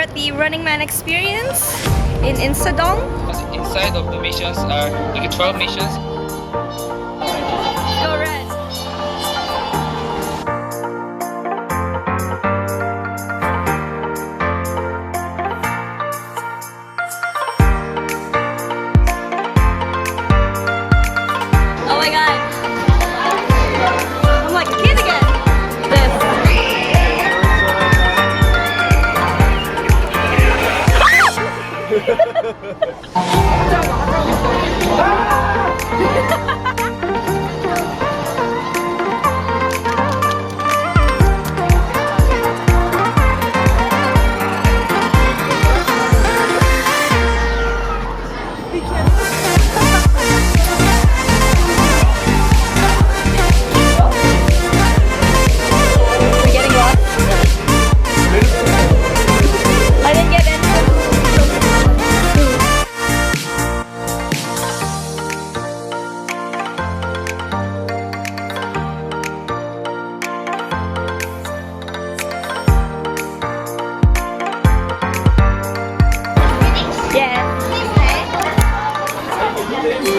at the Running Man experience in Insadong. Inside of the missions are like 12 missions. Go red. Oh my god. I'm like a kid again.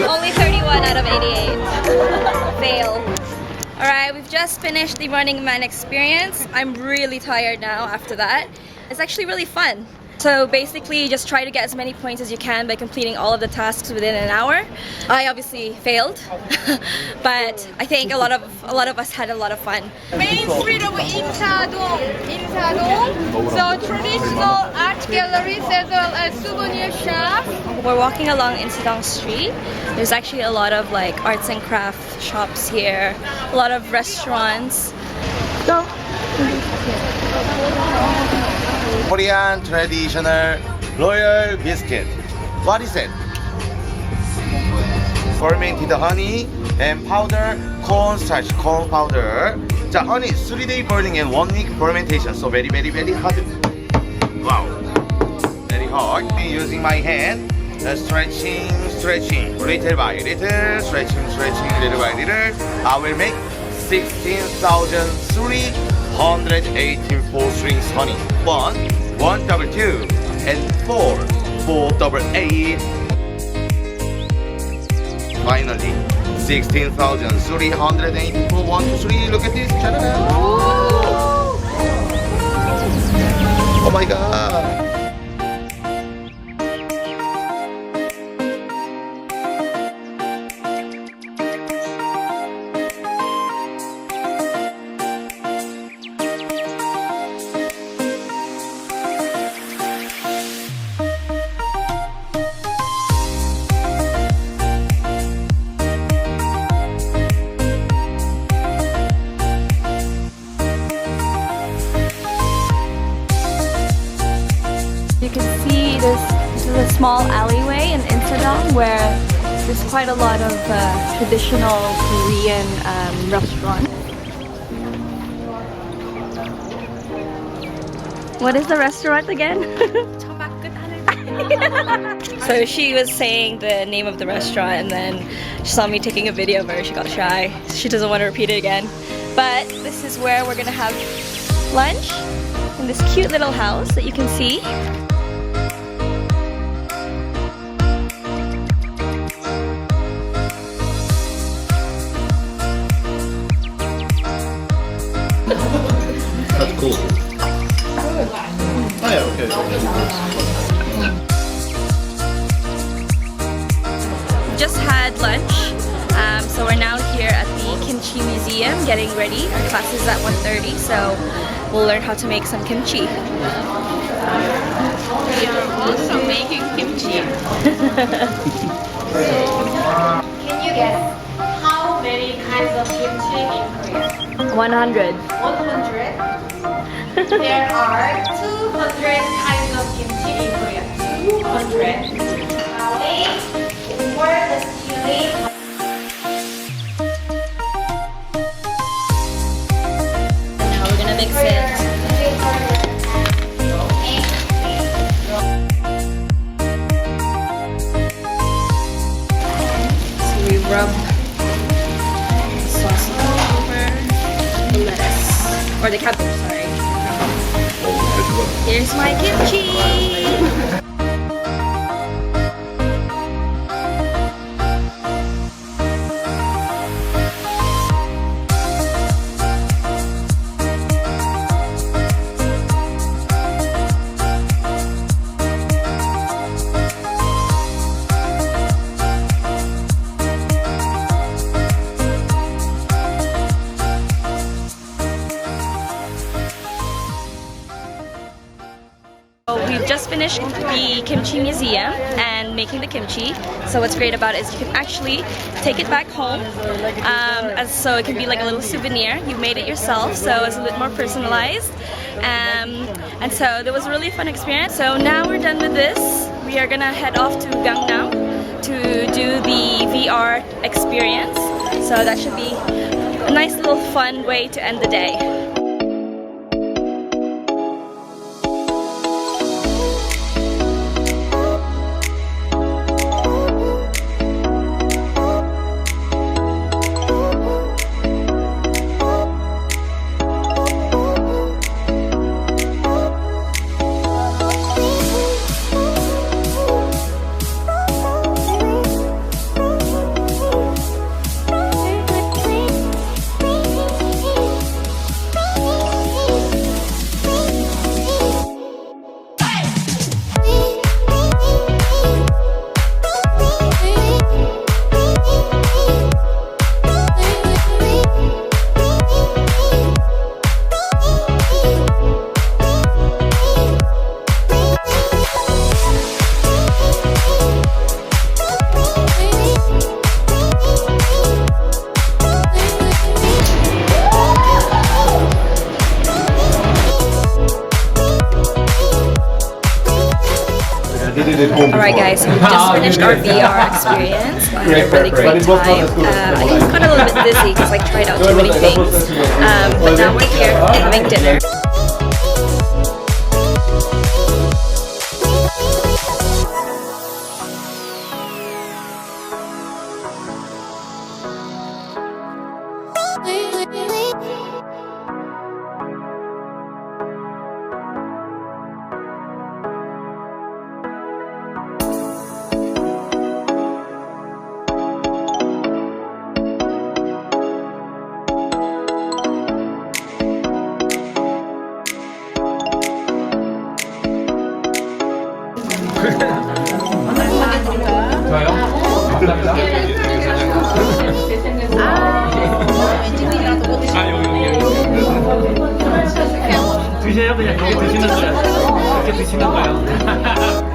Only 31 out of 88. Fail. Alright, we've just finished the Running Man experience. I'm really tired now after that. It's actually really fun. So basically, just try to get as many points as you can by completing all of the tasks within an hour. I obviously failed, but I think a lot of us had a lot of fun. Main street of Insadong. So traditional art galleries as well as souvenir shops. We're walking along Insadong Street. There's actually a lot of like arts and craft shops here, a lot of restaurants. So, Korean traditional royal biscuit. What is it? Fermented honey and powder cornstarch, corn powder. The honey 3-day burning and 1-week fermentation. So very hard. Wow, very hard. Using my hand, stretching, little by little, stretching, little by little. I will make 16,384 strings honey. 1 double 2 and 4 double 8. Finally 16,384. 1 2 3. Look at this. Oh my god. you can see this is a small alleyway in Insadong where there's quite a lot of traditional Korean restaurants. What is the restaurant again? So she was saying the name of the restaurant and then she saw me taking a video of her. She got shy. She doesn't want to repeat it again. But this is where we're gonna have lunch in this cute little house that you can see. That's cool. Oh yeah, okay. Just had lunch, so we're now here at the Kimchi Museum getting ready. Our class is at 1:30, so we'll learn how to make some kimchi. We are also making kimchi. Can you guess how many kinds of kimchi in Korea? 100. 100? There are 200 kinds of kimchi in Korea. 200. Wait for the chili. Now we're gonna mix it. So we rub the sauce all over the lettuce, or the cabbage, sorry. Here's my kimchi. We've just finished the Kimchi Museum and making the kimchi. So what's great about it is you can actually take it back home, so it can be like a little souvenir. You made it yourself, so it's a bit more personalized. And so there was a really fun experience. So now we're done with this. We are gonna head off to Gangnam to do the VR experience. So that should be a nice little fun way to end the day. Alright guys, so we just finished our VR experience. I had a really great time. I think I got a little bit dizzy because I tried out too many things. But now we're here having dinner. 드세요. 그냥 거기 드시는 거예요. 이렇게 드시는 거예요.